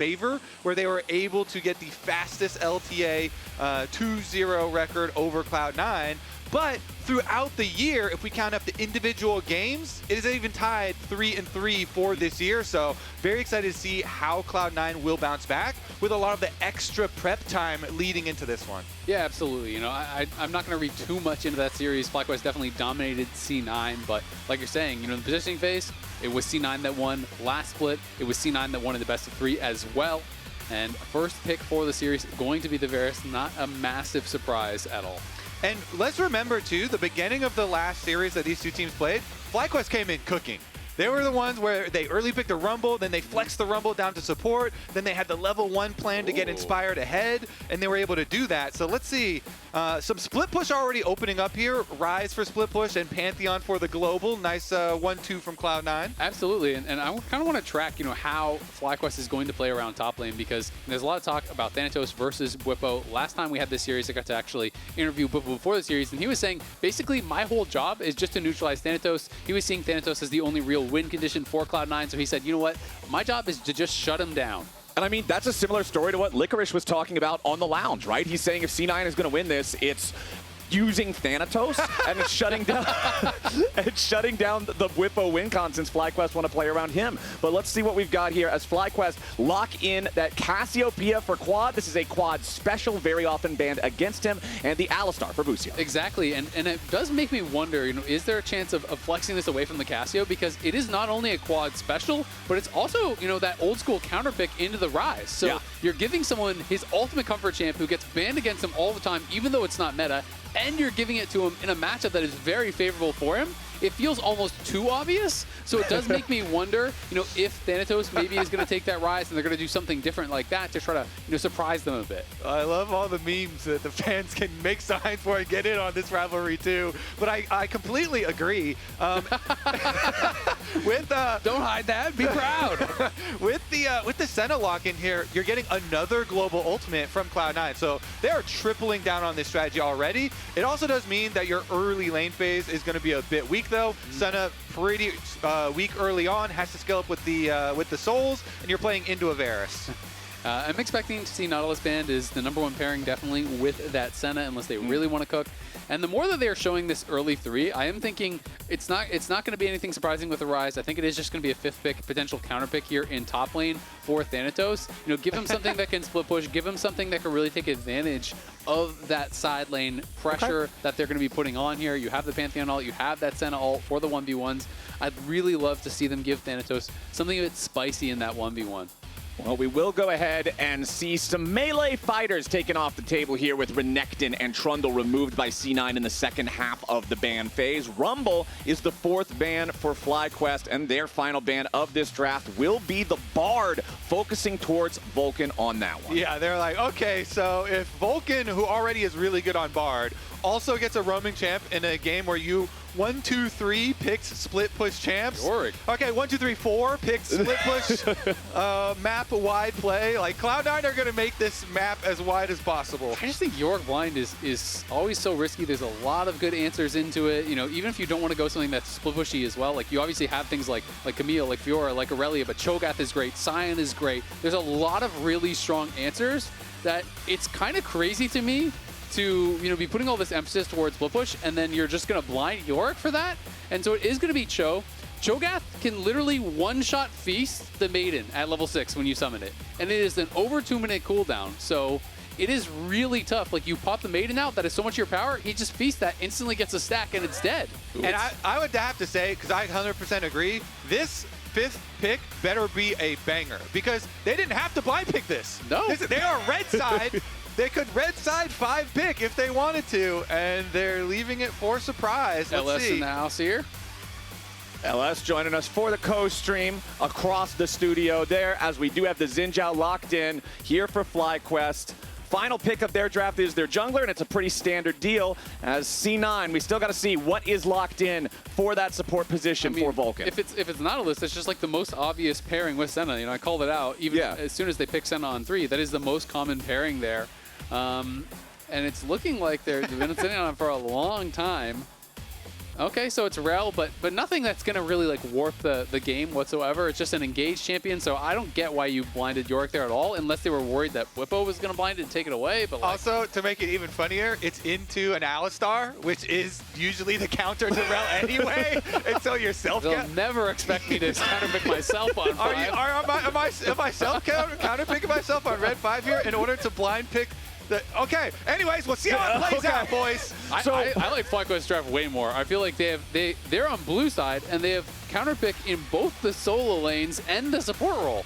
favor, where they were able to get the fastest LTA 2-0 record over Cloud9. But throughout the year, if we count up the individual games, it is even tied 3-3 for this year. So very excited to see how Cloud9 will bounce back with a lot of the extra prep time leading into this one. Yeah, absolutely. You know, I'm not going to read too much into that series. FlyQuest definitely dominated C9, but like you're saying, you know, in the positioning phase, it was C9 that won last split. It was C9 that won in the best of 3 as well. And first pick for the series going to be the Varus, not a massive surprise at all. And let's remember, too, the beginning of the last series that these two teams played, FlyQuest came in cooking. They were the ones where they early picked the Rumble, then they flexed the Rumble down to support, then they had the level 1 plan to get inspired ahead, and they were able to do that. So let's see. Some split push already opening up here. Ryze for split push and Pantheon for the global. Nice 1-2 from Cloud9. Absolutely, and I kind of want to track, you know, how FlyQuest is going to play around top lane, because there's a lot of talk about Thanatos versus Bwipo. Last time we had this series, I got to actually interview Bwipo before the series, and he was saying, basically, my whole job is just to neutralize Thanatos. He was seeing Thanatos as the only real win condition for Cloud9, so he said, you know what, my job is to just shut him down. And I mean, that's a similar story to what Licorice was talking about on the lounge, right? He's saying if C9 is going to win this, it's using Thanatos and it's shutting down the Bwipo win con since FlyQuest want to play around him. But let's see what we've got here as FlyQuest lock in that Cassiopeia for quad. This is a quad special, very often banned against him, and the Alistar for Busio. Exactly, and it does make me wonder, you know, is there a chance of flexing this away from the Cassio? Because it is not only a quad special, but it's also, you know, that old school counter pick into the Ryze. So you're giving someone his ultimate comfort champ who gets banned against him all the time, even though it's not meta, and you're giving it to him in a matchup that is very favorable for him. It feels almost too obvious, so it does make me wonder, you know, if Thanatos maybe is going to take that Ryze and they're going to do something different like that to try to, you know, surprise them a bit. I love all the memes that the fans can make signs for and get in on this rivalry too. But I completely agree. With don't hide that. Be proud. with the Senna lock in here, you're getting another global ultimate from Cloud9. So they are tripling down on this strategy already. It also does mean that your early lane phase is going to be a bit weak, though. Senna pretty weak early on, has to scale up with the souls, and you're playing into a Varus. I'm expecting to see Nautilus banned is the #1 pairing, definitely with that Senna, unless they really want to cook. And the more that they're showing this early 3, I am thinking it's not going to be anything surprising with the Ryze. I think it is just going to be a 5th pick, potential counter pick here in top lane for Thanatos. You know, give him something that can split push, give him something that can really take advantage of that side lane pressure that they're going to be putting on here. You have the Pantheon ult, you have that Senna ult for the 1v1s. I'd really love to see them give Thanatos something a bit spicy in that 1v1. Well, we will go ahead and see some melee fighters taken off the table here with Renekton and Trundle removed by C9 in the second half of the ban phase. Rumble is the 4th ban for FlyQuest, and their final ban of this draft will be the Bard, focusing towards Vulcan on that one. Yeah, they're like, okay, so if Vulcan, who already is really good on Bard, also gets a roaming champ in a game where you 1, 2, 3 picked split push champs. Yorick. Okay, 1, 2, 3, 4 picked split push map wide play. Like Cloud9 are gonna make this map as wide as possible. I just think Yorick blind is always so risky. There's a lot of good answers into it. You know, even if you don't want to go something that's split pushy as well, like you obviously have things like Camille, like Fiora, like Aurelia, but Cho'Gath is great, Sion is great. There's a lot of really strong answers that it's kind of crazy to me to, you know, be putting all this emphasis towards split push, and then you're just going to blind Yorick for that. And so it is going to be Cho. Cho'Gath can literally one-shot feast the Maiden at level 6 when you summon it. And it is an over 2-minute cooldown. So it is really tough. Like, you pop the Maiden out, that is so much of your power, he just feasts that, instantly gets a stack, and it's dead. And I would have to say, because I 100% agree, this 5th pick better be a banger, because they didn't have to blind pick this. No. They are red side. They could red side 5 pick if they wanted to, and they're leaving it for surprise. Let's LS see. in the house here. LS joining us for the co-stream across the studio there, as we do have the Zhao locked in here for FlyQuest. Final pick of their draft is their jungler, and it's a pretty standard deal. As C9, we still got to see what is locked in for that support position for Vulcan. If it's Nautilus, it's just like the most obvious pairing with Senna. You know, I called it out even as soon as they pick Senna on 3. That is the most common pairing there. And it's looking like they've been sitting on it for a long time. Okay, so it's Rell, but nothing that's going to really like warp the game whatsoever. It's just an engaged champion, so I don't get why you blinded Yorick there at all, unless they were worried that Bwipo was going to blind it and take it away. But like, also, to make it even funnier, it's into an Alistar, which is usually the counter to Rell anyway, and so you're self. they'll never expect me to counterpick myself on 5. Am I self counterpicking myself on red 5 here in order to blind pick? Okay. Anyways, we'll see how it plays out, boys. I like FlyQuest draft way more. I feel like they're on blue side and they have counterpick in both the solo lanes and the support role.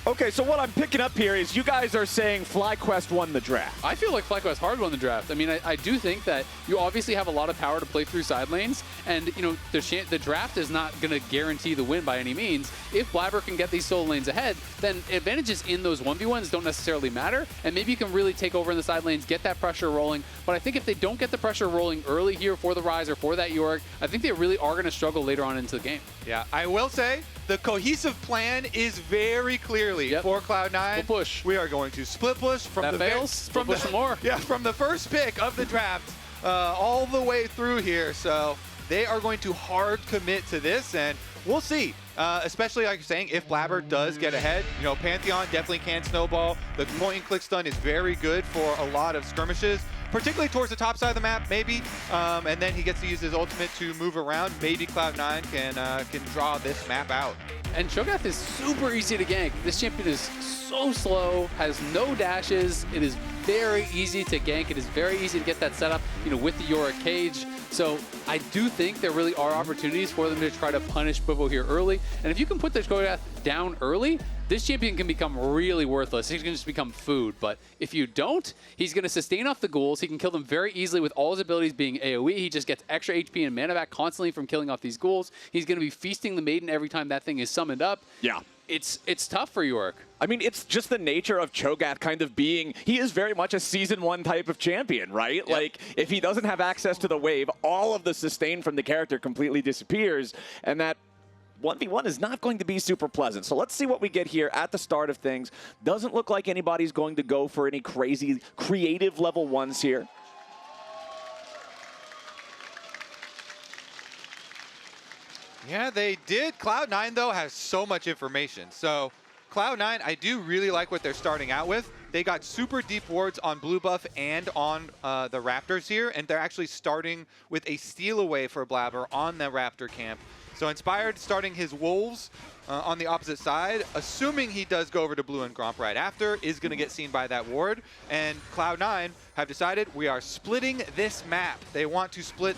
Okay, so what I'm picking up here is you guys are saying FlyQuest won the draft. I feel like FlyQuest hard won the draft. I mean, I do think that you obviously have a lot of power to play through side lanes, and you know the draft is not going to guarantee the win by any means. If Blaber can get these solo lanes ahead, then advantages in those 1v1s don't necessarily matter, and maybe you can really take over in the side lanes, get that pressure rolling. But I think if they don't get the pressure rolling early here for the Ryze or for that Yorick, I think they really are going to struggle later on into the game. Yeah, I will say the cohesive plan is very clearly for Cloud9. Split push. We are going to split push from that the fails. Split push some more. Yeah, from the first pick of the draft all the way through here. So they are going to hard commit to this, and we'll see. Especially like you're saying, if Blaber does get ahead, you know, Pantheon definitely can snowball. The point and click stun is very good for a lot of skirmishes, particularly towards the top side of the map, maybe. And then he gets to use his ultimate to move around. Maybe Cloud9 can draw this map out. And Cho'Gath is super easy to gank. This champion is so slow, has no dashes. It is very easy to gank. It is very easy to get that setup, you know, with the Yorick cage. So I do think there really are opportunities for them to try to punish Bwipo here early. And if you can put the Cho'Gath down early, this champion can become really worthless. He can just become food. But if you don't, he's going to sustain off the ghouls. He can kill them very easily with all his abilities being AoE. He just gets extra HP and mana back constantly from killing off these ghouls. He's going to be feasting the Maiden every time that thing is summoned up. Yeah. It's tough for Yorick. I mean, it's just the nature of Cho'Gath kind of being, he is very much a Season 1 type of champion, right? Yep. Like, if he doesn't have access to the wave, all of the sustain from the character completely disappears, and that 1v1 is not going to be super pleasant. So let's see what we get here at the start of things. Doesn't look like anybody's going to go for any crazy creative level 1s here. Yeah, they did. Cloud9, though, has so much information. So Cloud9, I do really like what they're starting out with. They got super deep wards on blue buff and on the Raptors here, and they're actually starting with a steal away for Blaber on the Raptor camp. So Inspired starting his Wolves on the opposite side, assuming he does go over to blue and Gromp right after, is going to get seen by that ward. And Cloud9 have decided we are splitting this map. They want to split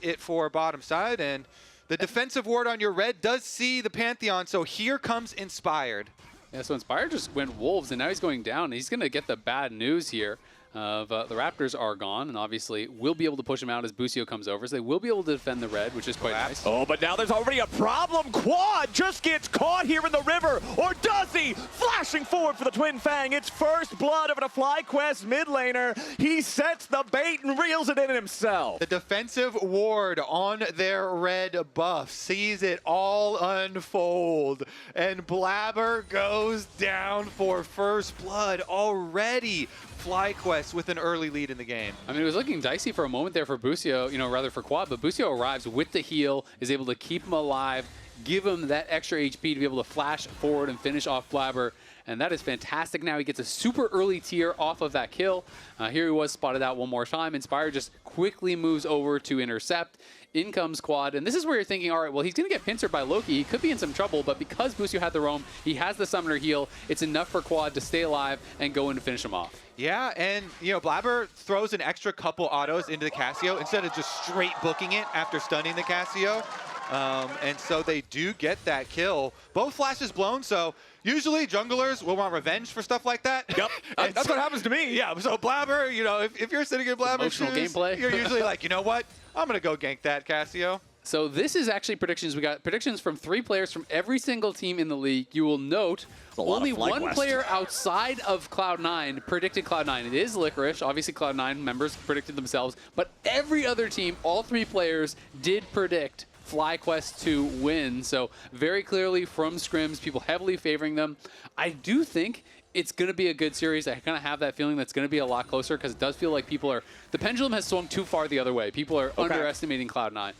it for bottom side, and the defensive ward on your red does see the Pantheon, so here comes Inspired. Yeah, so Inspired just went Wolves, and now he's going down. He's going to get the bad news here of the Raptors are gone, and obviously we'll be able to push him out as Busio comes over, so they will be able to defend the red, which is quite nice. Oh, but now there's already a problem. Quad just gets caught here in the river, or does he? Flashing forward for the Twin Fang. It's first blood over to FlyQuest mid laner. He sets the bait and reels it in himself. The defensive ward on their red buff sees it all unfold, and Blaber goes down for first blood already. FlyQuest with an early lead in the game. I mean, it was looking dicey for a moment there for Busio, you know, rather for Quad, but Busio arrives with the heal, is able to keep him alive, give him that extra HP to be able to flash forward and finish off Blaber, and that is fantastic. Now he gets a super early tier off of that kill. Here he was spotted out one more time. Inspire just quickly moves over to intercept. In comes Quad, and this is where you're thinking, all right, well, he's going to get pincered by Loki. He could be in some trouble, but because Busio had the roam, he has the summoner heal. It's enough for Quad to stay alive and go in to finish him off. Yeah, and, you know, Blaber throws an extra couple autos into the Cassio instead of just straight booking it after stunning the Cassio. And so they do get that kill. Both flashes blown, so usually junglers will want revenge for stuff like that. Yep, that's what happens to me. Yeah, so Blaber, you know, if you're sitting in Blaber's shoes, gameplay. You're usually like, you know what? I'm going to go gank that Cassio. So this is actually predictions. We got predictions from 3 players from every single team in the league. You will note only one player outside of Cloud9 predicted Cloud9. It is Licorice. Obviously, Cloud9 members predicted themselves. But every other team, all 3 players, did predict FlyQuest to win. So very clearly from scrims, people heavily favoring them. I do think it's going to be a good series. I kind of have that feeling that's going to be a lot closer because it does feel like people are... The pendulum has swung too far the other way. People are underestimating Cloud9.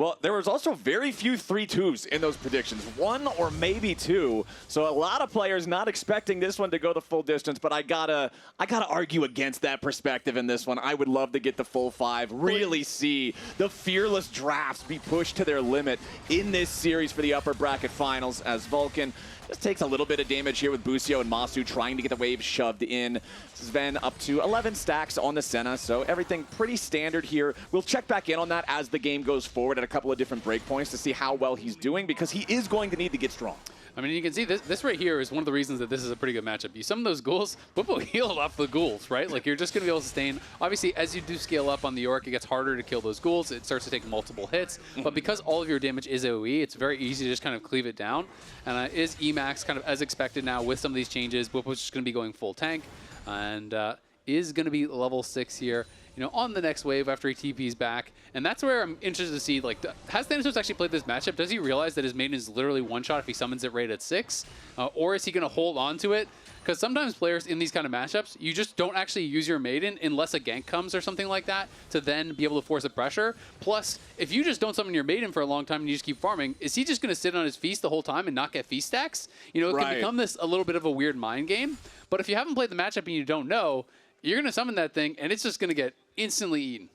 Well, there was also very few 3-2s in those predictions. 1 or maybe 2. So a lot of players not expecting this one to go the full distance, but I gotta argue against that perspective in this one. I would love to get the full 5, really see the fearless drafts be pushed to their limit in this series for the upper bracket finals, as Vulcan just takes a little bit of damage here with Busio and Massu trying to get the wave shoved in. Zven up to 11 stacks on the Senna, so everything pretty standard here. We'll check back in on that as the game goes forward at a couple of different breakpoints to see how well he's doing, because he is going to need to get strong. I mean, you can see this right here is one of the reasons that this is a pretty good matchup. You summon those ghouls, Bwipo healed off the ghouls, right? Like, you're just going to be able to sustain. Obviously, as you do scale up on the Yorick, it gets harder to kill those ghouls. It starts to take multiple hits. But because all of your damage is AoE, it's very easy to just kind of cleave it down. And is Emax kind of as expected now with some of these changes? Bwipo's just going to be going full tank. And is going to be level 6 here, you know, on the next wave after he TP's back. And that's where I'm interested to see, like, has Thanatos actually played this matchup? Does he realize that his maiden is literally one-shot if he summons it right at 6? Or is he going to hold on to it? Because sometimes players in these kind of matchups, you just don't actually use your maiden unless a gank comes or something like that to then be able to force the pressure. Plus, if you just don't summon your maiden for a long time and you just keep farming, is he just going to sit on his feast the whole time and not get feast stacks? You know, it can become this a little bit of a weird mind game. But if you haven't played the matchup and you don't know, you're going to summon that thing, and it's just going to get instantly eaten.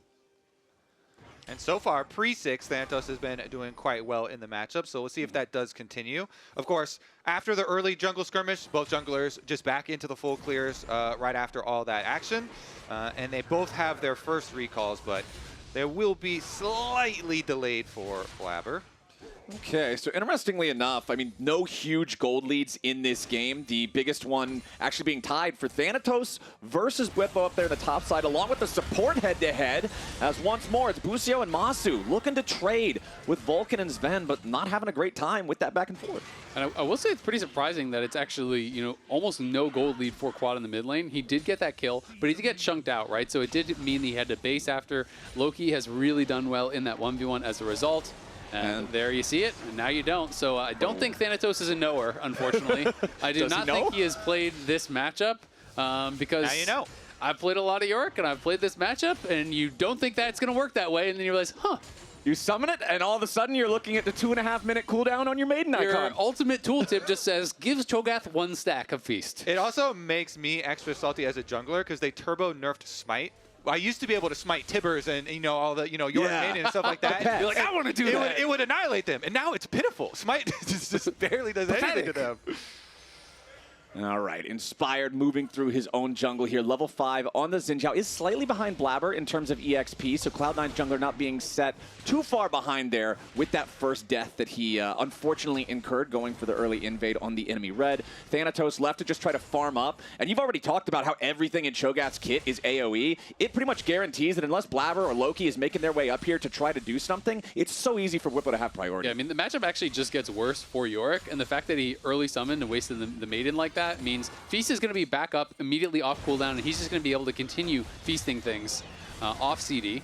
And so far, pre-6, Thanatos has been doing quite well in the matchup, so we'll see if that does continue. Of course, after the early jungle skirmish, both junglers just back into the full clears right after all that action. And they both have their first recalls, but they will be slightly delayed for Blaber. Okay, so interestingly enough, I mean, no huge gold leads in this game. The biggest one actually being tied for Thanatos versus Bwipo up there in the top side, along with the support head-to-head, as once more it's Busio and Massu looking to trade with Vulcan and Zven, but not having a great time with that back and forth. And I will say it's pretty surprising that it's actually, you know, almost no gold lead for Quad in the mid lane. He did get that kill, but he did get chunked out, right? So it did mean he had to base after. Loki has really done well in that 1v1 as a result. And there you see it, and now you don't. So I don't think Thanatos is a knower, unfortunately. I do not think he has played this matchup because now you know. I've played a lot of Yorick, and I've played this matchup, and you don't think that it's going to work that way, and then you realize, huh. You summon it, and all of a sudden you're looking at the 2.5-minute cooldown on your maiden icon. Your ultimate tooltip just says, gives Cho'Gath 1 stack of Feast. It also makes me extra salty as a jungler because they turbo nerfed Smite. I used to be able to smite Tibbers and, you know, all the, you know, Yorick main and stuff like that. You're like, I want to do that. It would annihilate them. And now it's pitiful. Smite just barely does anything to them. All right, Inspired moving through his own jungle here. Level 5 on the Xin Zhao is slightly behind Blaber in terms of EXP, so Cloud9's jungler not being set too far behind there with that first death that he unfortunately incurred going for the early invade on the enemy red. Thanatos left to just try to farm up, and you've already talked about how everything in Cho'Gath's kit is AoE. It pretty much guarantees that unless Blaber or Loki is making their way up here to try to do something, it's so easy for Bwipo to have priority. Yeah, I mean, the matchup actually just gets worse for Yorick, and the fact that he early summoned and wasted the maiden like that means Feast is going to be back up immediately off cooldown, and he's just going to be able to continue feasting things off CD.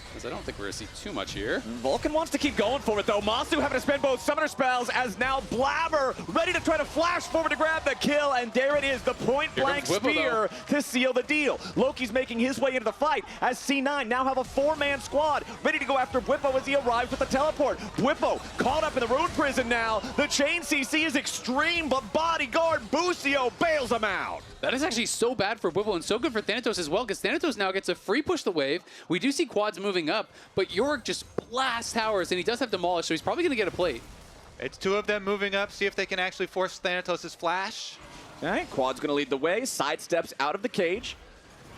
Because I don't think we're going to see too much here. Vulcan wants to keep going for it, though. Massu having to spend both summoner spells as now Blaber ready to try to flash forward to grab the kill, and there it is, the point-blank spear to seal the deal. Loki's making his way into the fight as C9 now have a 4-man squad ready to go after Bwipo as he arrives with the teleport. Bwipo caught up in the rune prison now. The chain CC is extreme, but bodyguard Busio bails him out. That is actually so bad for Bwipo and so good for Thanatos as well, because Thanatos now gets a free push the wave. We do see quads moving up, but Yorick just blasts towers, and he does have Demolish, so he's probably going to get a plate. It's 2 of them moving up. See if they can actually force Thanatos' flash. All right, Quad's going to lead the way. Sidesteps out of the cage.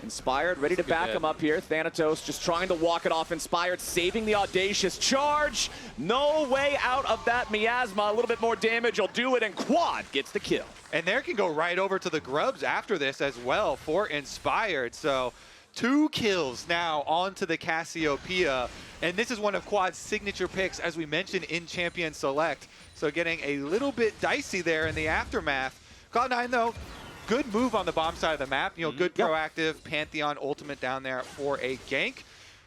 Inspired, ready to back him up here. Thanatos just trying to walk it off. Inspired, saving the audacious charge. No way out of that miasma. A little bit more damage will do it, and Quad gets the kill. And there can go right over to the Grubs after this as well for Inspired. So 2 kills now onto the Cassiopeia. And this is one of Quad's signature picks, as we mentioned in Champion Select. So getting a little bit dicey there in the aftermath. Cloud9, though, good move on the bomb side of the map. You know, good proactive Pantheon ultimate down there for a gank.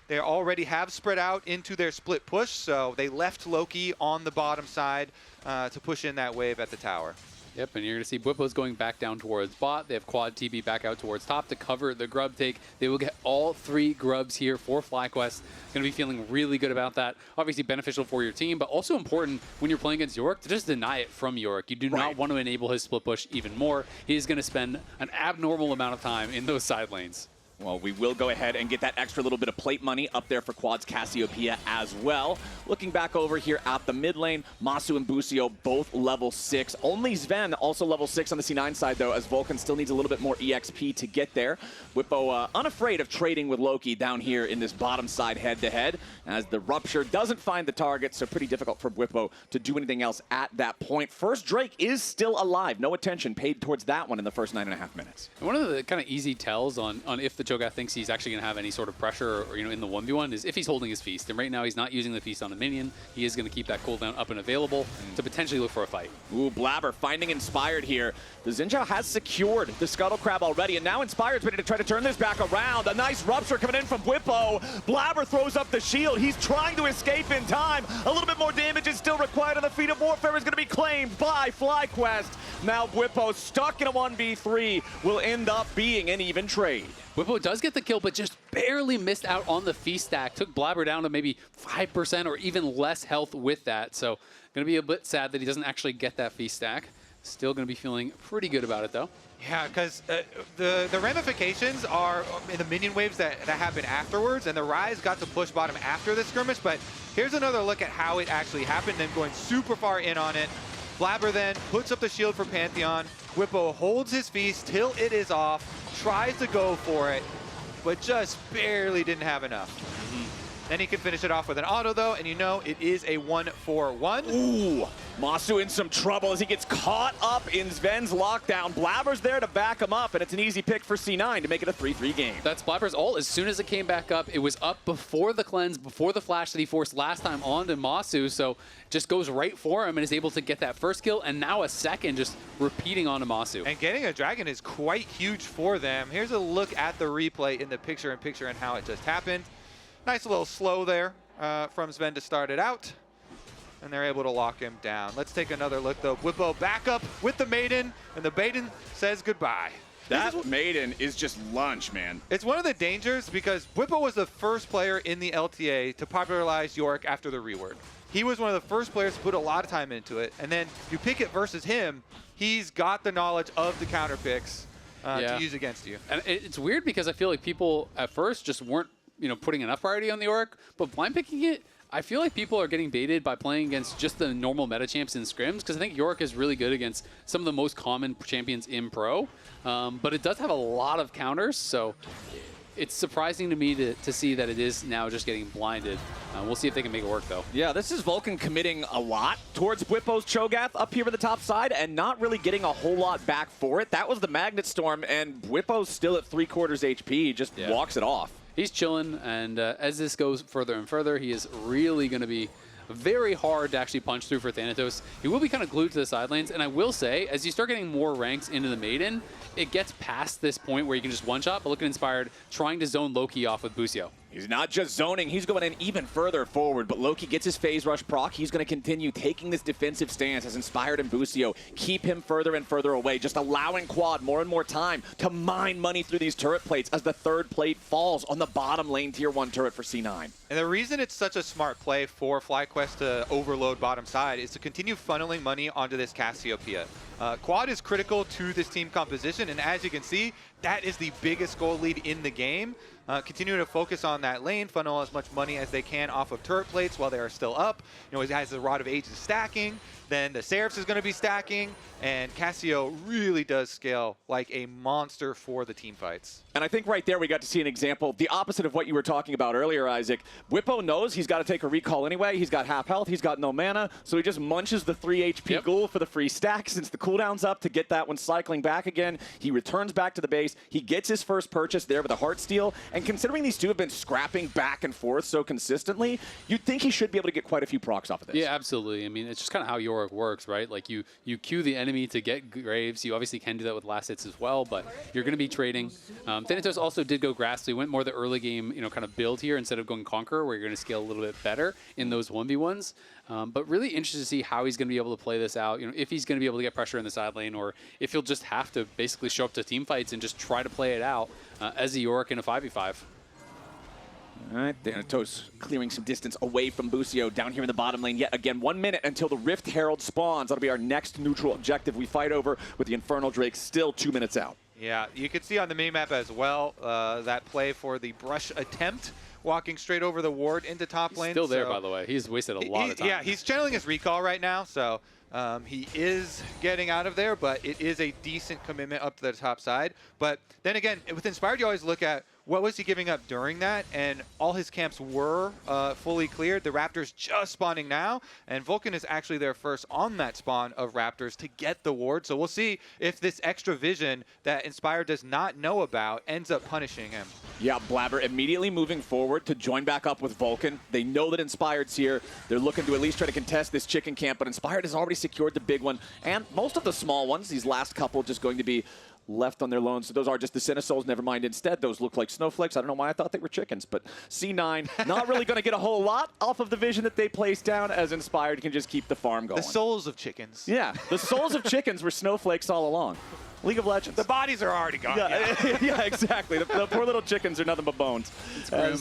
They already have spread out into their split push, so they left Loki on the bottom side to push in that wave at the tower. Yep, and you're going to see Bwipo's going back down towards bot. They have quad TB back out towards top to cover the grub take. They will get all 3 grubs here for FlyQuest. Going to be feeling really good about that. Obviously beneficial for your team, but also important when you're playing against Yorick to just deny it from Yorick. You do not want to enable his split push even more. He is going to spend an abnormal amount of time in those side lanes. Well, we will go ahead and get that extra little bit of plate money up there for Quad's Cassiopeia as well. Looking back over here at the mid lane, Massu and Busio both level 6. Only Zven also level 6 on the C9 side, though, as Vulcan still needs a little bit more EXP to get there. Bwipo unafraid of trading with Loki down here in this bottom side head-to-head, as the Rupture doesn't find the target, so pretty difficult for Bwipo to do anything else at that point. First Drake is still alive. No attention paid towards that one in the first 9.5 minutes. And one of the kind of easy tells on if the Cho'Gath thinks he's actually going to have any sort of pressure or, in the 1v1 is if he's holding his feast. And right now he's not using the feast on a minion. He is going to keep that cooldown up and available to potentially look for a fight. Ooh, Blaber finding Inspired here. The Zhao has secured the Scuttle Crab already, and now Inspired's ready to try to turn this back around. A nice Rupture coming in from Bwipo. Blaber throws up the shield. He's trying to escape in time. A little bit more damage is still required, and the Feat of Warfare is going to be claimed by FlyQuest. Now Bwipo, stuck in a 1v3, will end up being an even trade. Bwipo does get the kill, but just barely missed out on the feast stack. Took Blaber down to maybe 5% or even less health with that. So going to be a bit sad that he doesn't actually get that feast stack. Still going to be feeling pretty good about it, though. Yeah, because the ramifications are in the minion waves that happen afterwards, and the Ryze got to push bottom after the skirmish, but here's another look at how it actually happened, them going super far in on it. Blaber then puts up the shield for Pantheon. Bwipo holds his feast till it is off, tries to go for it, but just barely didn't have enough. Then he can finish it off with an auto, though, and it is a 1-4-1. Ooh, Massu in some trouble as he gets caught up in Zven's lockdown. Blaber's there to back him up, and it's an easy pick for C9 to make it a 3-3 game. That's Blaber's ult. As soon as it came back up, it was up before the cleanse, before the flash that he forced last time onto Massu, so just goes right for him and is able to get that first kill, and now a second just repeating onto Massu. And getting a dragon is quite huge for them. Here's a look at the replay in the picture-in-picture and how it just happened. Nice little slow there from Zven to start it out. And they're able to lock him down. Let's take another look, though. Bwipo back up with the Maiden, and the Maiden says goodbye. That Maiden is just lunch, man. It's one of the dangers because Bwipo was the first player in the LTA to popularize Yorick after the reword. He was one of the first players to put a lot of time into it. And then you pick it versus him, he's got the knowledge of the counter picks to use against you. And it's weird because I feel like people at first just weren't putting enough priority on the Yorick, but blind picking it, I feel like people are getting baited by playing against just the normal meta champs in scrims, because I think Yorick is really good against some of the most common champions in pro, but it does have a lot of counters, so it's surprising to me to see that it is now just getting blinded. We'll see if they can make it work, though. Yeah, this is Vulcan committing a lot towards Bwipo's Cho'Gath up here at the top side and not really getting a whole lot back for it. That was the Magnet Storm, and Bwipo's still at 3/4 HP, just walks it off. He's chilling, and as this goes further and further, he is really going to be very hard to actually punch through for Thanatos. He will be kind of glued to the side lanes, and I will say, as you start getting more ranks into the Maiden, it gets past this point where you can just one-shot, but look at Inspired trying to zone Loki off with Busio. He's not just zoning, he's going in even further forward, but Loki gets his phase rush proc. He's going to continue taking this defensive stance as Inspired and Busio keep him further and further away, just allowing Quad more and more time to mine money through these turret plates as the third plate falls on the bottom lane tier 1 turret for C9. And the reason it's such a smart play for FlyQuest to overload bottom side is to continue funneling money onto this Cassiopeia. Quad is critical to this team composition, and as you can see, that is the biggest goal lead in the game. Continue to focus on that lane, funnel as much money as they can off of turret plates while they are still up. It has the Rod of Ages stacking, then the Seraphs is going to be stacking, and Cassio really does scale like a monster for the team fights. And I think right there we got to see an example, the opposite of what you were talking about earlier, Isaac. Bwipo knows he's got to take a recall anyway. He's got half health, he's got no mana, so he just munches the 3 HP ghoul for the free stack since the cooldown's up to get that one cycling back again. He returns back to the base. He gets his first purchase there with a Heartsteel, and considering these two have been scrapping back and forth so consistently, you'd think he should be able to get quite a few procs off of this. Yeah, absolutely. I mean, it's just kind of how Yorick works, right? Like you cue the enemy to get Graves. You obviously can do that with last hits as well, but you're going to be trading. Thanatos also did go Grass, so he went more the early game, kind of build here instead of going Conqueror, where you're going to scale a little bit better in those 1v1s. But really interested to see how he's going to be able to play this out. If he's going to be able to get pressure in the side lane, or if he'll just have to basically show up to team fights and just try to play it out as a Yorick in a 5v5. All right, Thanatos clearing some distance away from Busio down here in the bottom lane. Yet again, 1 minute until the Rift Herald spawns. That'll be our next neutral objective we fight over, with the Infernal Drake still 2 minutes out. Yeah, you can see on the minimap as well that play for the brush attempt, walking straight over the ward into top lane. Still there, by the way. He's wasted a lot of time. Yeah, he's channeling his recall right now, so he is getting out of there, but it is a decent commitment up to the top side. But then again, with Inspired, you always look at what was he giving up during that, and all his camps were fully cleared. The Raptors just spawning now, and Vulcan is actually there first on that spawn of Raptors to get the ward. So we'll see if this extra vision that Inspired does not know about ends up punishing him. Yeah, Blaber immediately moving forward to join back up with Vulcan. They know that Inspired's here. They're looking to at least try to contest this chicken camp, but Inspired has already secured the big one, and most of the small ones, these last couple, just going to be left on their loan. So those are just the Senna souls, never mind. Instead, those look like snowflakes. I don't know why I thought they were chickens, but C9 not really going to get a whole lot off of the vision that they placed down, as Inspired can just keep the farm going. The souls of chickens. Yeah, the souls of chickens were snowflakes all along. League of Legends. The bodies are already gone. Yeah, yeah, exactly. The poor little chickens are nothing but bones. A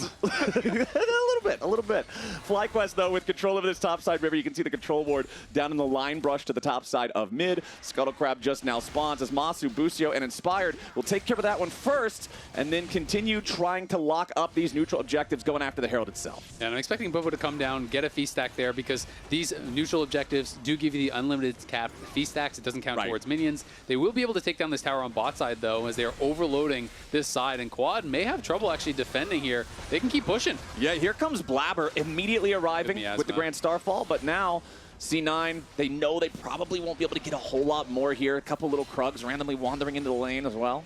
little bit. FlyQuest, though, with control of this top side river. You can see the control ward down in the line brush to the top side of mid. Scuttle Crab just now spawns as Massu, Busio, and Inspired will take care of that one first, and then continue trying to lock up these neutral objectives going after the Herald itself. And I'm expecting Bwipo to come down, get a feast stack there, because these neutral objectives do give you the unlimited cap feast stacks. It doesn't count towards minions. They will be able to take down this tower on bot side, though, as they are overloading this side, and Quad may have trouble actually defending here. They can keep pushing. Yeah, here comes Blaber immediately arriving with the Grand Starfall, but now C9, they know they probably won't be able to get a whole lot more here. A couple little Krugs randomly wandering into the lane as well.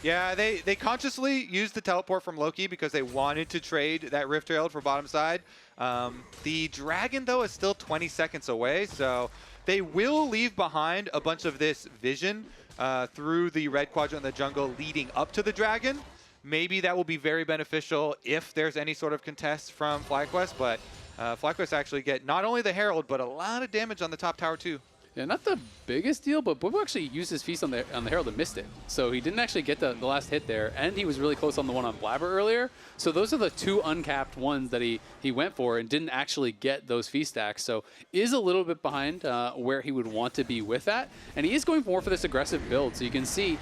Yeah, they consciously used the teleport from Loki because they wanted to trade that Rift Herald for bottom side. The Dragon, though, is still 20 seconds away, so they will leave behind a bunch of this vision through the red quadrant in the jungle leading up to the Dragon. Maybe that will be very beneficial if there's any sort of contest from FlyQuest, but FlyQuest actually get not only the Herald, but a lot of damage on the top tower too. Yeah, not the biggest deal, but Bwipo actually used his feast on the Herald and missed it. So he didn't actually get the last hit there, and he was really close on the one on Blaber earlier. So those are the two uncapped ones that he went for and didn't actually get those feast stacks. So is a little bit behind where he would want to be with that. And he is going more for this aggressive build. So you can see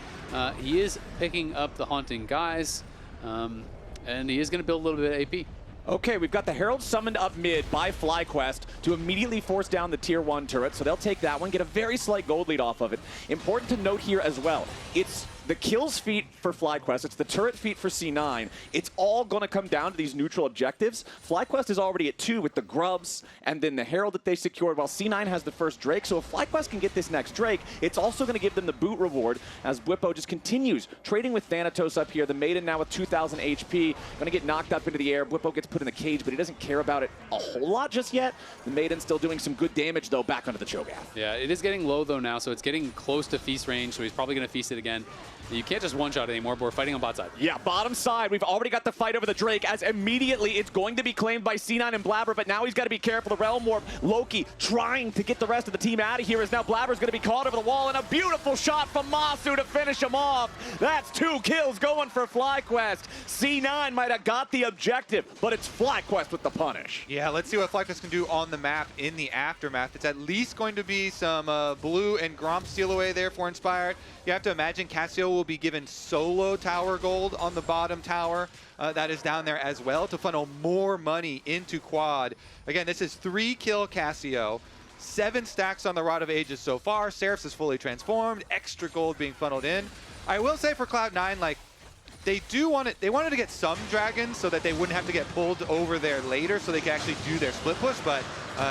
he is picking up the Haunting Guys, and he is going to build a little bit of AP. Okay, we've got the Herald summoned up mid by FlyQuest to immediately force down the tier 1 turret, so they'll take that one, get a very slight gold lead off of it. Important to note here as well, it's the kills feat for FlyQuest, it's the turret feat for C9. It's all going to come down to these neutral objectives. FlyQuest is already at 2 with the Grubs and then the Herald that they secured, while C9 has the first Drake. So if FlyQuest can get this next Drake, it's also going to give them the boot reward as Bwipo just continues trading with Thanatos up here. The Maiden now with 2,000 HP, going to get knocked up into the air. Bwipo gets put in the cage, but he doesn't care about it a whole lot just yet. The Maiden still doing some good damage, though, back onto the Cho'Gath. Yeah, it is getting low, though, now, so it's getting close to feast range, so he's probably going to feast it again. You can't just one-shot anymore, but we're fighting on bot side. Yeah, bottom side, we've already got the fight over the Drake, as immediately it's going to be claimed by C9 and Blaber, but now he's got to be careful. The Rell Morph, Loki trying to get the rest of the team out of here, as now Blaber's going to be caught over the wall, and a beautiful shot from Massu to finish him off. That's 2 kills going for FlyQuest. C9 might have got the objective, but it's FlyQuest with the punish. Yeah, let's see what FlyQuest can do on the map in the aftermath. It's at least going to be some blue and Gromp steal away there for Inspired. You have to imagine Cassio will be given solo tower gold on the bottom tower that is down there as well to funnel more money into Quad. Again, this is 3-kill Cassio, 7 stacks on the Rod of Ages so far. Seraphs is fully transformed, extra gold being funneled in. I will say for Cloud9, like, they wanted to get some dragons so that they wouldn't have to get pulled over there later so they can actually do their split push, but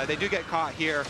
they do get caught here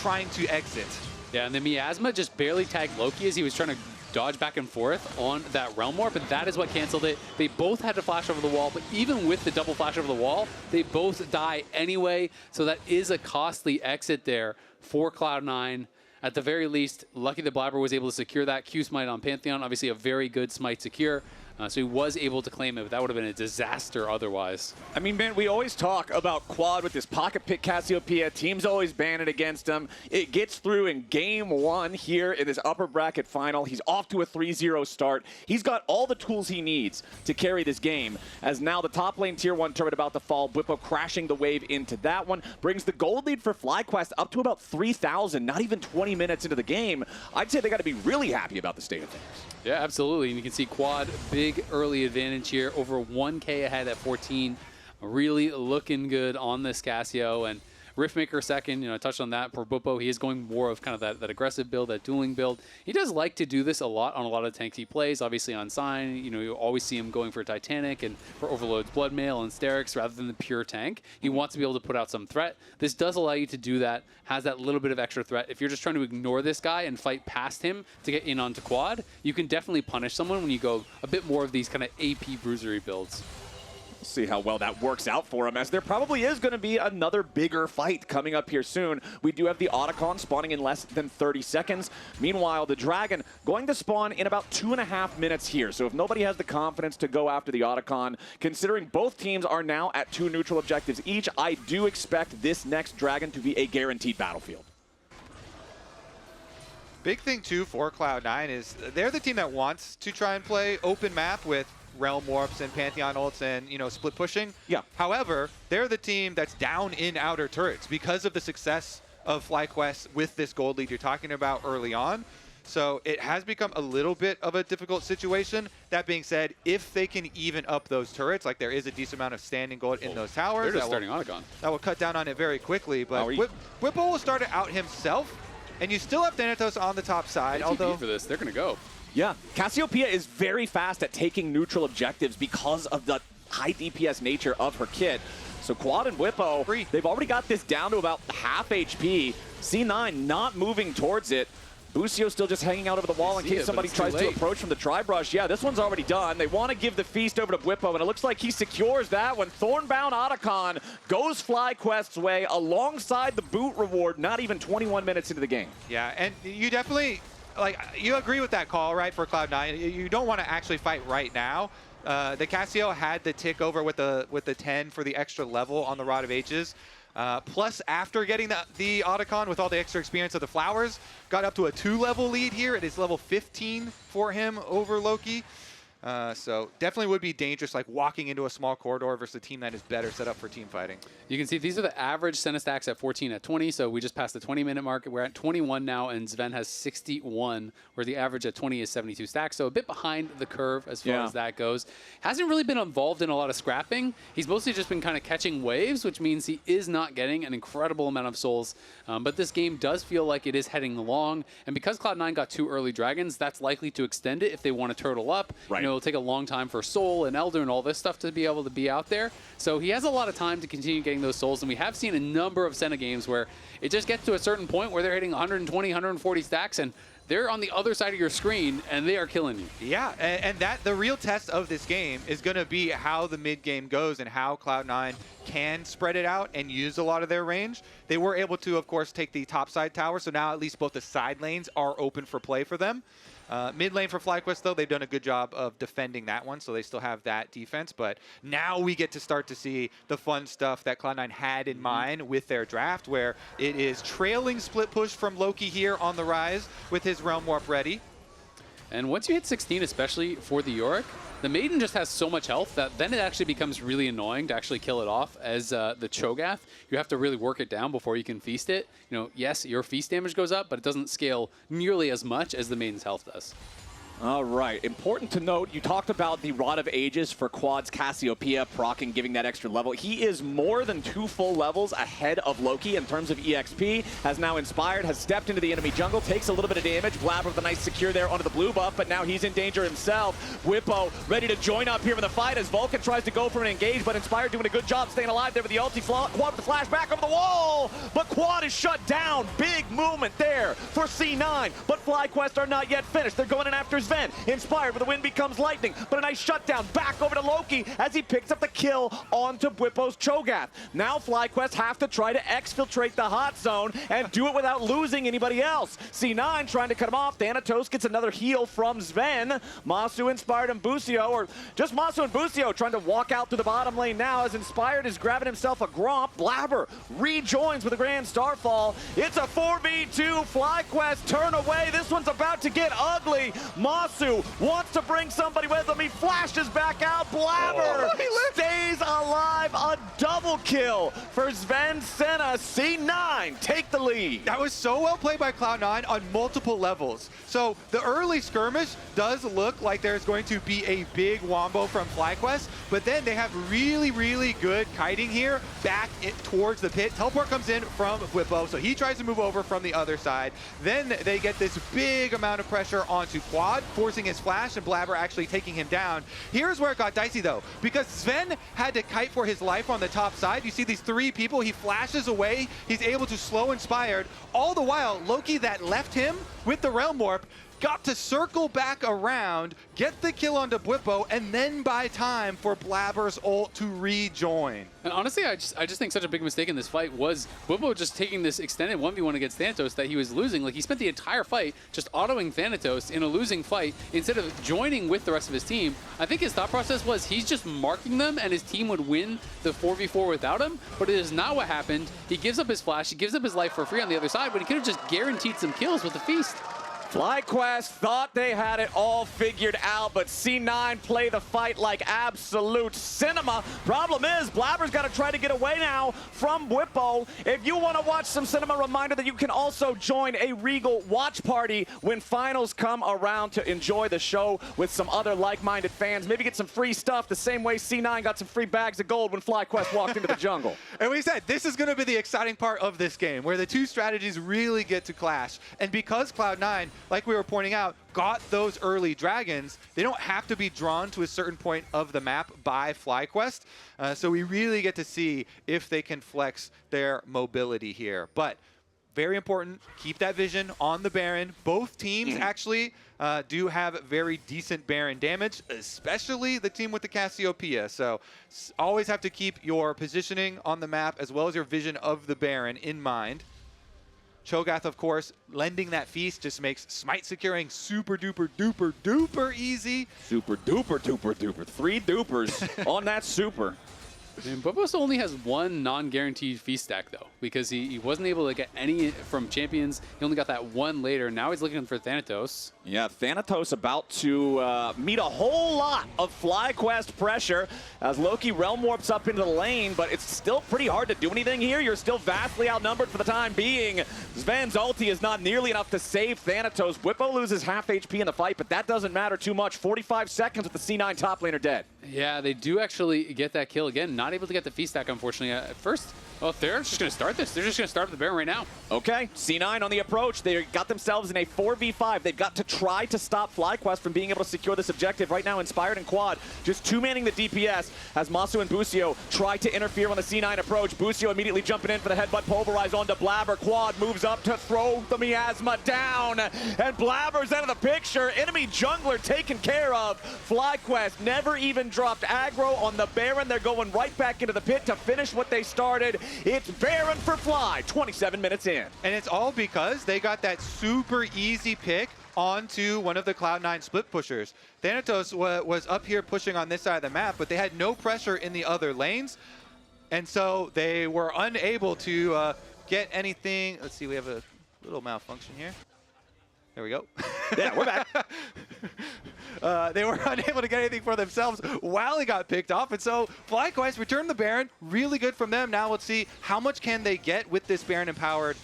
trying to exit. Yeah, and the Miasma just barely tagged Loki as he was trying to dodge back and forth on that Realm Warp, but that is what canceled it. They both had to flash over the wall, but even with the double flash over the wall, they both die anyway, so that is a costly exit there for Cloud9. At the very least, lucky that Blaber was able to secure that Q Smite on Pantheon. Obviously a very good Smite secure. So he was able to claim it, but that would have been a disaster otherwise. I mean, man, we always talk about Quad with this pocket pick Cassiopeia. Teams always ban it against him. It gets through in game 1 here in this upper bracket final. He's off to a 3-0 start. He's got all the tools he needs to carry this game, as now the top lane tier 1 turret about to fall. Bwipo crashing the wave into that one. Brings the gold lead for FlyQuest up to about 3,000, not even 20 minutes into the game. I'd say they got to be really happy about the state of things. Yeah, absolutely. And you can see Quad, big early advantage here, over 1K ahead at 14. Really looking good on this Cassio. And Riftmaker second, I touched on that for Bwipo. He is going more of kind of that aggressive build, that dueling build. He does like to do this a lot on a lot of tanks he plays. Obviously on Sign, you always see him going for Titanic and for Overload's Bloodmail and Sterix rather than the pure tank. He wants to be able to put out some threat. This does allow you to do that, has that little bit of extra threat. If you're just trying to ignore this guy and fight past him to get in onto Quad, you can definitely punish someone when you go a bit more of these kind of AP bruisery builds. See how well that works out for him, as there probably is going to be another bigger fight coming up here soon. We do have the Otacon spawning in less than 30 seconds. Meanwhile, the Dragon going to spawn in about 2.5 minutes here. So if nobody has the confidence to go after the Otacon, considering both teams are now at 2 neutral objectives each, I do expect this next Dragon to be a guaranteed battlefield. Big thing, too, for Cloud9 is they're the team that wants to try and play open map with Realm warps and Pantheon ults and, split pushing. Yeah. However, they're the team that's down in outer turrets because of the success of FlyQuest with this gold lead you're talking about early on. So it has become a little bit of a difficult situation. That being said, if they can even up those turrets, like there is a decent amount of standing gold in those towers. They're just starting Otacon. That will cut down on it very quickly. But Bwipo will start it out himself, and you still have Thanatos on the top side. Although for this, they're going to go. Yeah, Cassiopeia is very fast at taking neutral objectives because of the high DPS nature of her kit. So Quad and Bwipo, they've already got this down to about half HP. C9 not moving towards it. Busio still just hanging out over the wall in case somebody tries to approach from the Tri-Brush. Yeah, this one's already done. They want to give the feast over to Bwipo, and it looks like he secures that one. Thornbound Otacon goes FlyQuest's way alongside the boot reward, not even 21 minutes into the game. Yeah, and you definitely... you agree with that call, right, for Cloud9. You don't want to actually fight right now. The Cassio had the tick over with the 10 for the extra level on the Rod of Ages. Plus, after getting the Otacon with all the extra experience of the flowers, got up to a 2-level lead here. It is level 15 for him over Loki. So definitely would be dangerous, like walking into a small corridor versus a team that is better set up for team fighting. You can see these are the average Senna stacks at 14 at 20. So we just passed the 20-minute mark. We're at 21 now, and Zven has 61, where the average at 20 is 72 stacks. So a bit behind the curve as far as that goes. Hasn't really been involved in a lot of scrapping. He's mostly just been kind of catching waves, which means he is not getting an incredible amount of souls. But this game does feel like it is heading along. And because Cloud9 got 2 early dragons, that's likely to extend it if they want to turtle up. Right. It'll take a long time for Soul and Elder and all this stuff to be able to be out there. So he has a lot of time to continue getting those souls, and we have seen a number of Senna games where it just gets to a certain point where they're hitting 120, 140 stacks, and they're on the other side of your screen, and they are killing you. Yeah, and that the real test of this game is going to be how the mid game goes and how Cloud9 can spread it out and use a lot of their range. They were able to, of course, take the top side tower, so now at least both the side lanes are open for play for them. Mid lane for FlyQuest, though, they've done a good job of defending that one, so they still have that defense. But now we get to start to see the fun stuff that Cloud9 had in mind with their draft, where it is trailing split push from Loki here on the Ryze with his Realm Warp ready. And once you hit 16, especially for the Yorick, the Maiden just has so much health that then it actually becomes really annoying to actually kill it off as the Cho'Gath. You have to really work it down before you can feast it. Yes, your feast damage goes up, but it doesn't scale nearly as much as the Maiden's health does. All right, important to note, you talked about the Rod of Ages for Quad's Cassiopeia proccing, giving that extra level. He is more than 2 full levels ahead of Loki in terms of EXP, has now inspired, has stepped into the enemy jungle, takes a little bit of damage. Blaber with a nice secure there onto the blue buff, but now he's in danger himself. Bwipo ready to join up here in the fight as Vulcan tries to go for an engage, but Inspired doing a good job staying alive there with the ulti. Quad with the flash back over the wall, but Quad is shut down. Big movement there for C9, but FlyQuest are not yet finished. They're going in after Zven. Inspired, but the wind becomes lightning. But a nice shutdown back over to Loki as he picks up the kill onto Bwipo's Cho'Gath. Now FlyQuest have to try to exfiltrate the hot zone and do it without losing anybody else. C9 trying to cut him off. Thanatos gets another heal from Zven. Massu, Inspired, and Busio, or just Massu and Busio trying to walk out through the bottom lane now as Inspired is grabbing himself a Gromp. Blaber rejoins with a Grand Starfall. It's a 4v2. FlyQuest turn away. This one's about to get ugly. Massu wants to bring somebody with him. He flashes back out. Blaber stays alive. A double kill for Zven. Senna. C9 take the lead. That was so well played by Cloud9 on multiple levels. So the early skirmish does look like there's going to be a big wombo from FlyQuest, but then they have really, really good kiting here back towards the pit. Teleport comes in from Bwipo, so he tries to move over from the other side. Then they get this big amount of pressure onto Quad, forcing his flash, and Blaber actually taking him down. Here's where it got dicey though, because Zven had to kite for his life on the top side. You see these three people, he flashes away, he's able to slow Inspired. All the while, Loki that left him with the Realm Warp got to circle back around, get the kill onto Bwipo, and then buy time for Blaber's ult to rejoin. And honestly, I just think such a big mistake in this fight was Bwipo just taking this extended 1v1 against Thanatos that he was losing. Like, he spent the entire fight just autoing Thanatos in a losing fight instead of joining with the rest of his team. I think his thought process was he's just marking them and his team would win the 4v4 without him, but it is not what happened. He gives up his flash, he gives up his life for free on the other side, but he could have just guaranteed some kills with the feast. FlyQuest thought they had it all figured out, but C9 play the fight like absolute cinema. Problem is, Blaber's got to try to get away now from Bwipo. If you want to watch some cinema, reminder that you can also join a Regal watch party when finals come around to enjoy the show with some other like-minded fans. Maybe get some free stuff the same way C9 got some free bags of gold when FlyQuest walked into the jungle. And we said, this is going to be the exciting part of this game, where the two strategies really get to clash. And because Cloud9, like we were pointing out, got those early dragons, they don't have to be drawn to a certain point of the map by FlyQuest. So we really get to see if they can flex their mobility here. But very important, keep that vision on the Baron. Both teams actually do have very decent Baron damage, especially the team with the Cassiopeia. So always have to keep your positioning on the map as well as your vision of the Baron in mind. Cho'Gath, of course, lending that feast just makes smite securing super duper duper duper easy. Super duper duper duper. 3 dupers on that super. And Bwipo only has one non-guaranteed feast stack, though, because he wasn't able to get any from champions. He only got that one later. Now he's looking for Thanatos. Yeah, Thanatos about to meet a whole lot of FlyQuest pressure as Loki realm warps up into the lane, but it's still pretty hard to do anything here. You're still vastly outnumbered for the time being. Zven's ulti is not nearly enough to save Thanatos. Bwipo loses half HP in the fight, but that doesn't matter too much. 45 seconds with the C9 top laner dead. Yeah, they do actually get that kill again. Not able to get the feast stack, unfortunately. At first, oh, they're just going to start this. They're just going to start the Baron right now. Okay, C9 on the approach. They got themselves in a 4v5. They've got to try to stop FlyQuest from being able to secure this objective. Right now, Inspired and Quad just two-manning the DPS as Massu and Busio try to interfere on the C9 approach. Busio immediately jumping in for the headbutt pulverize onto Blaber. Quad moves up to throw the miasma down, and Blaber's out of the picture. Enemy jungler taken care of. FlyQuest never even dropped aggro on the Baron. They're going right back into the pit to finish what they started. It's Baron for Fly, 27 minutes in. And it's all because they got that super easy pick onto one of the Cloud9 split pushers. Thanatos was up here pushing on this side of the map, but they had no pressure in the other lanes. And so they were unable to get anything. Let's see, we have a little malfunction here. There we go. Yeah, we're back. They were unable to get anything for themselves while he got picked off. And so FlyQuest returned the Baron. Really good from them. Now let's see how much can they get with this Baron empowered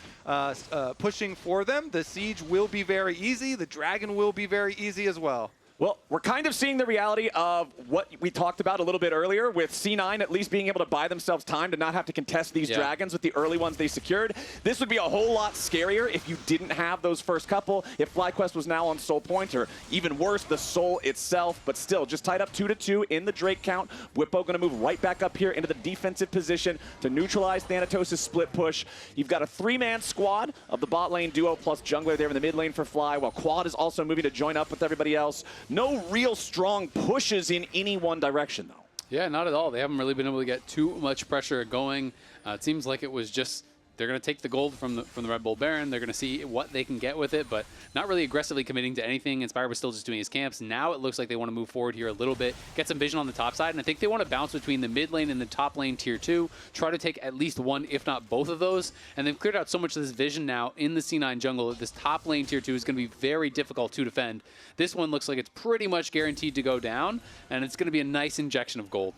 pushing for them. The siege will be very easy. The dragon will be very easy as well. Well, we're kind of seeing the reality of what we talked about a little bit earlier with C9 at least being able to buy themselves time to not have to contest these dragons with the early ones they secured. This would be a whole lot scarier if you didn't have those first couple, if FlyQuest was now on Soul Point, or even worse, the Soul itself. But still, just tied up 2-2 in the Drake count. Bwipo going to move right back up here into the defensive position to neutralize Thanatos' split push. You've got a 3-man squad of the bot lane duo plus jungler there in the mid lane for Fly, while Quad is also moving to join up with everybody else. No real strong pushes in any one direction, though. Yeah, not at all. They haven't really been able to get too much pressure going. It seems like it was just they're going to take the gold from the Red Bull Baron. They're going to see what they can get with it, but not really aggressively committing to anything. Inspire was still just doing his camps. Now it looks like they want to move forward here a little bit, get some vision on the top side, and I think they want to bounce between the mid lane and the top lane tier 2, try to take at least one, if not both of those, and they've cleared out so much of this vision now in the C9 jungle that this top lane tier 2 is going to be very difficult to defend. This one looks like it's pretty much guaranteed to go down, and it's going to be a nice injection of gold.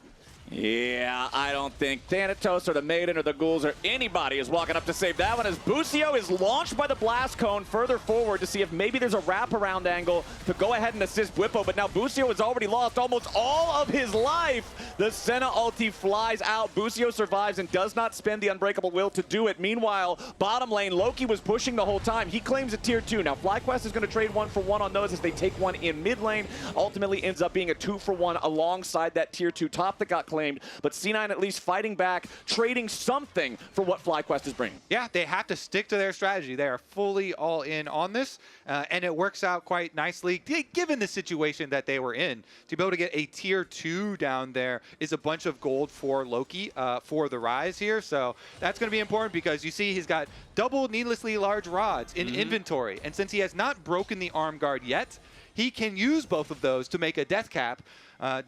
Yeah, I don't think Thanatos or the Maiden or the Ghouls or anybody is walking up to save that one, as Busio is launched by the Blast Cone further forward to see if maybe there's a wraparound angle to go ahead and assist Bwipo, but now Busio has already lost almost all of his life. The Senna ulti flies out. Busio survives and does not spend the Unbreakable Will to do it. Meanwhile, bottom lane, Loki was pushing the whole time. He claims a tier 2. Now, FlyQuest is going to trade 1-for-1 on those as they take one in mid lane. Ultimately ends up being a 2-for-1 alongside that tier 2 top that got claimed, but C9 at least fighting back, trading something for what FlyQuest is bringing. Yeah, they have to stick to their strategy. They are fully all in on this, and it works out quite nicely, given the situation that they were in. To be able to get a tier 2 down there is a bunch of gold for Loki, for the Ryze here, so that's going to be important because you see he's got double needlessly large rods in inventory, and since he has not broken the arm guard yet, he can use both of those to make a death cap.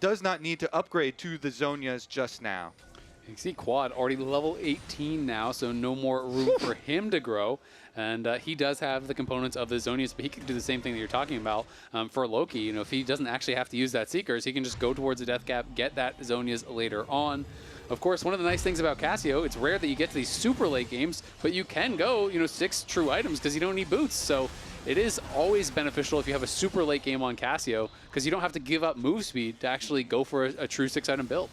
Does not need to upgrade to the Zhonyas just now. You can see Quad already level 18 now, so no more room for him to grow. And he does have the components of the Zhonyas, but he can do the same thing that you're talking about for Loki. You know, if he doesn't actually have to use that Seekers, he can just go towards the death cap, get that Zhonyas later on. Of course, one of the nice things about Cassio, it's rare that you get to these super late games, but you can go, 6 true items because you don't need boots. So it is always beneficial if you have a super late game on Cassio because you don't have to give up move speed to actually go for a true 6-item build.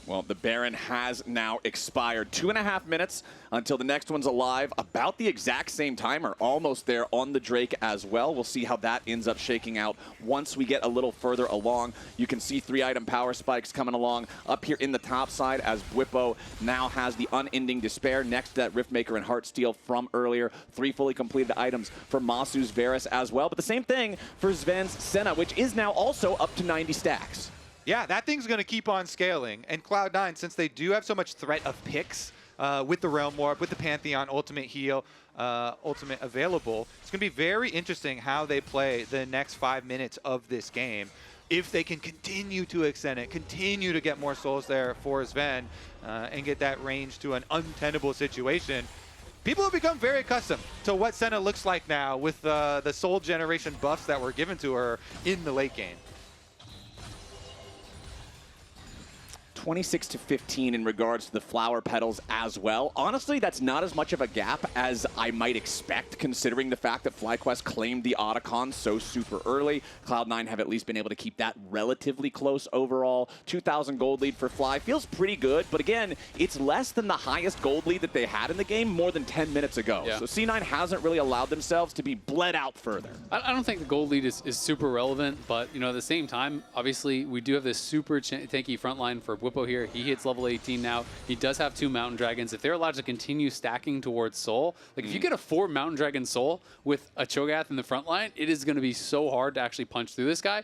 Well, the Baron has now expired. 2.5 minutes until the next one's alive. About the exact same timer, almost there on the Drake as well. We'll see how that ends up shaking out once we get a little further along. You can see 3-item power spikes coming along up here in the top side as Bwipo now has the Unending Despair next to that Riftmaker and Heartsteel from earlier. 3 fully completed items for Massu's Varus as well. But the same thing for Zven's Senna, which is now also up to 90 stacks. Yeah, that thing's going to keep on scaling. And Cloud9, since they do have so much threat of picks with the Realm Warp, with the Pantheon Ultimate Heal, Ultimate available, it's going to be very interesting how they play the next 5 minutes of this game. If they can continue to extend it, continue to get more souls there for Zven, and get that range to an untenable situation, people have become very accustomed to what Senna looks like now with the soul generation buffs that were given to her in the late game. 26-15 in regards to the flower petals as well. Honestly, that's not as much of a gap as I might expect, considering the fact that FlyQuest claimed the Otacon so super early. Cloud9 have at least been able to keep that relatively close overall. 2,000 gold lead for Fly feels pretty good, but again, it's less than the highest gold lead that they had in the game more than 10 minutes ago. Yeah. So C9 hasn't really allowed themselves to be bled out further. I don't think the gold lead is super relevant, but at the same time, obviously, we do have this super tanky front line for Bwipo here. He hits level 18 now. He does have 2 Mountain Dragons. If they're allowed to continue stacking towards Soul, like if you get a 4 Mountain Dragon Soul with a Cho'Gath in the front line, it is going to be so hard to actually punch through this guy.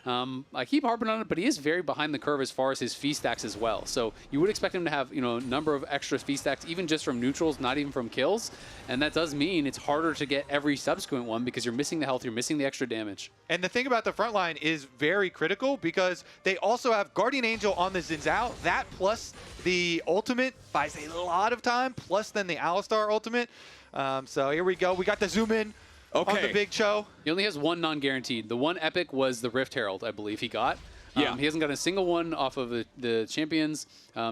I keep harping on it, but he is very behind the curve as far as his fee stacks as well. So you would expect him to have, a number of extra fee stacks, even just from neutrals, not even from kills. And that does mean it's harder to get every subsequent one because you're missing the health, you're missing the extra damage. And the thing about the front line is very critical because they also have Guardian Angel on the Zhao. That plus the ultimate buys a lot of time, plus then the Alistar ultimate. So here we go. We got the zoom in. Okay. On the big Cho. He only has 1 non-guaranteed. The one epic was the Rift Herald, I believe he got. Yeah. He hasn't gotten a single one off of the champions.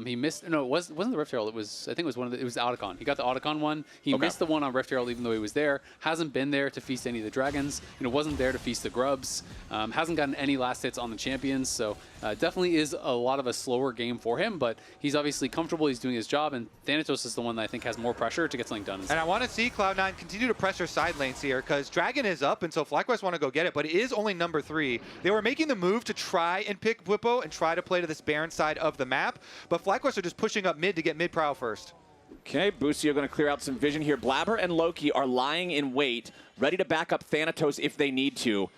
He missed. No, it wasn't the Rift Herald. It was. I think it was one of the. It was the Otacon. He got the Otacon one. He missed the one on Rift Herald, even though he was there. Hasn't been there to feast any of the dragons. Wasn't there to feast the grubs. Hasn't gotten any last hits on the champions. So definitely is a lot of a slower game for him. But he's obviously comfortable. He's doing his job. And Thanatos is the one that I think has more pressure to get something done. And I want to see Cloud9 continue to pressure side lanes here, because Dragon is up, and so FlyQuest want to go get it, but it is only number 3. They were making the move to try and pick Bwipo and try to play to this Baron side of the map, but FlyQuest are just pushing up mid to get mid-prow first. Okay, Busio going to clear out some vision here. Blaber and Loki are lying in wait, ready to back up Thanatos if they need to.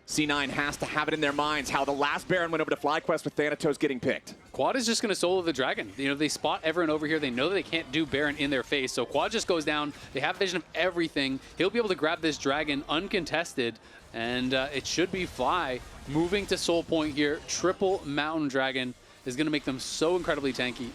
C9 has to have it in their minds how the last Baron went over to FlyQuest with Thanatos getting picked. Quad is just going to solo the Dragon. They spot everyone over here. They know that they can't do Baron in their face, so Quad just goes down. They have vision of everything. He'll be able to grab this Dragon uncontested, and it should be Fly moving to Soul Point here. Triple Mountain Dragon is going to make them so incredibly tanky.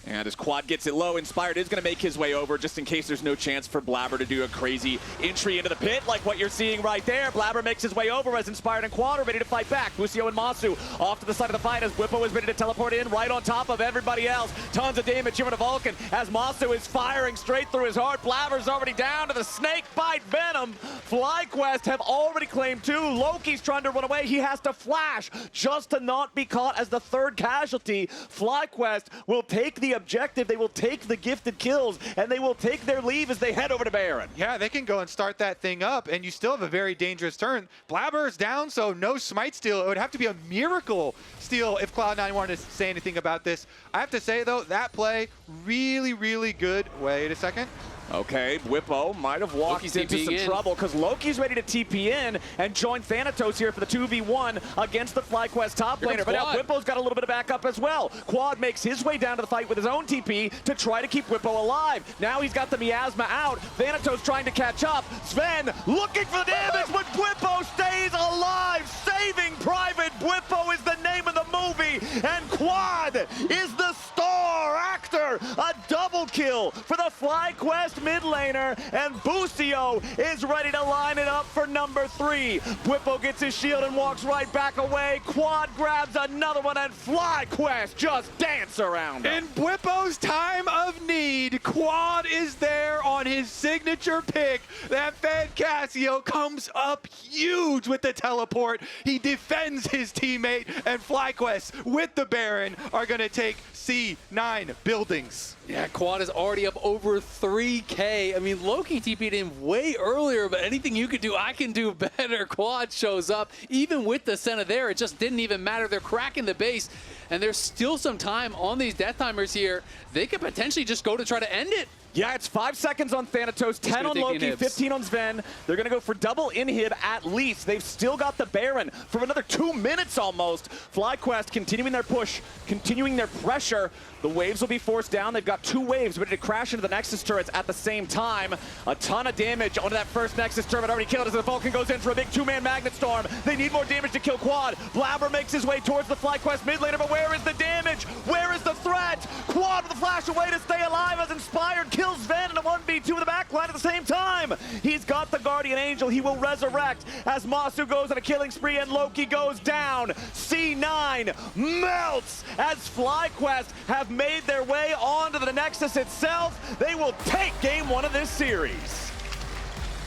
And as Quad gets it low, Inspired is going to make his way over just in case there's no chance for Blaber to do a crazy entry into the pit like what you're seeing right there. Blaber makes his way over as Inspired and Quad are ready to fight back. Busio and Massu off to the side of the fight as Bwipo is ready to teleport in right on top of everybody else. Tons of damage here to Vulcan as Massu is firing straight through his heart. Blaber's already down to the snake bite venom. FlyQuest have already claimed 2. Loki's trying to run away. He has to flash just to not be caught as the 3rd casualty. FlyQuest will take the objective, they will take the gifted kills, and they will take their leave as they head over to Baron. Yeah, they can go and start that thing up, and you still have a very dangerous turn. Blaber's down, so no smite steal. It would have to be a miracle steal if Cloud9 wanted to say anything about this. I have to say, though, that play, really, really good. Wait a second. Okay, Bwipo might have walked into some trouble because Loki's ready to TP in and join Thanatos here for the 2v1 against the FlyQuest top laner. But now Bwipo's got a little bit of backup as well. Quad makes his way down to the fight with his own TP to try to keep Bwipo alive. Now he's got the miasma out. Thanatos trying to catch up. Zven looking for the damage, but Bwipo stays alive. Saving Private Bwipo is the name of the movie, and Quad is the star actor. A double kill for the FlyQuest mid laner, and Busio is ready to line it up for number 3. Bwipo gets his shield and walks right back away. Quad grabs another one, and FlyQuest just dance around him. In Bwipo's time of need, Quad is there on his signature pick. That Fed Cassio comes up huge with the teleport. He defends his teammate, and FlyQuest with the Baron are going to take C9 buildings. Yeah, Quad is already up over 3K. I mean, Loki TP'd in way earlier, but anything you could do, I can do better. Quad shows up. Even with the Senna there, it just didn't even matter. They're cracking the base, and there's still some time on these death timers here. They could potentially just go to try to end it. Yeah, it's 5 seconds on Thanatos, 10 on Loki, 15 on Zven. They're going to go for double inhib at least. They've still got the Baron for another 2 minutes almost. FlyQuest continuing their push, continuing their pressure. The waves will be forced down. They've got 2 waves ready to crash into the Nexus turrets at the same time. A ton of damage onto that first Nexus turret already killed as the Vulcan goes in for a big 2-man Magnet Storm. They need more damage to kill Quad. Blaber makes his way towards the FlyQuest mid laner, but where is the damage? Where is the threat? Quad with a flash away to stay alive as Inspired kills Zven in a 1v2 with the backline at the same time. He's got the Guardian Angel. He will resurrect as Massu goes on a killing spree and Loki goes down. C9 melts as FlyQuest have made their way onto the Nexus itself. They will take game 1 of this series.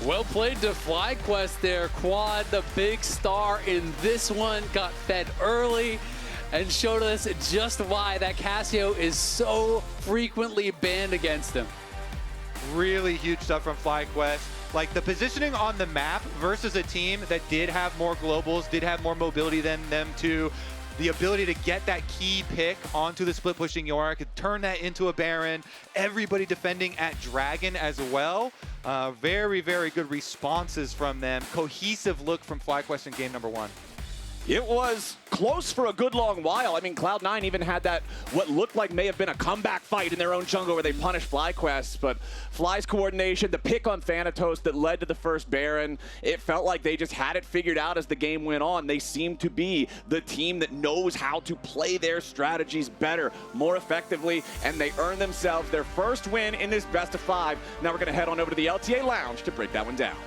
Well played to FlyQuest there. Quad, the big star in this one, got fed early and showed us just why that Cassio is so frequently banned against him. Really huge stuff from FlyQuest. Like the positioning on the map versus a team that did have more globals, did have more mobility than them too. The ability to get that key pick onto the split pushing Yorick, turn that into a Baron, everybody defending at Dragon as well. Very, very good responses from them. Cohesive look from FlyQuest in game number 1. It was close for a good long while. I mean, Cloud9 even had that, what looked like may have been a comeback fight in their own jungle where they punished FlyQuest, but Fly's coordination, the pick on Thanatos that led to the first Baron, it felt like they just had it figured out as the game went on. They seemed to be the team that knows how to play their strategies better, more effectively, and they earned themselves their first win in this best of 5. Now we're going to head on over to the LTA Lounge to break that one down.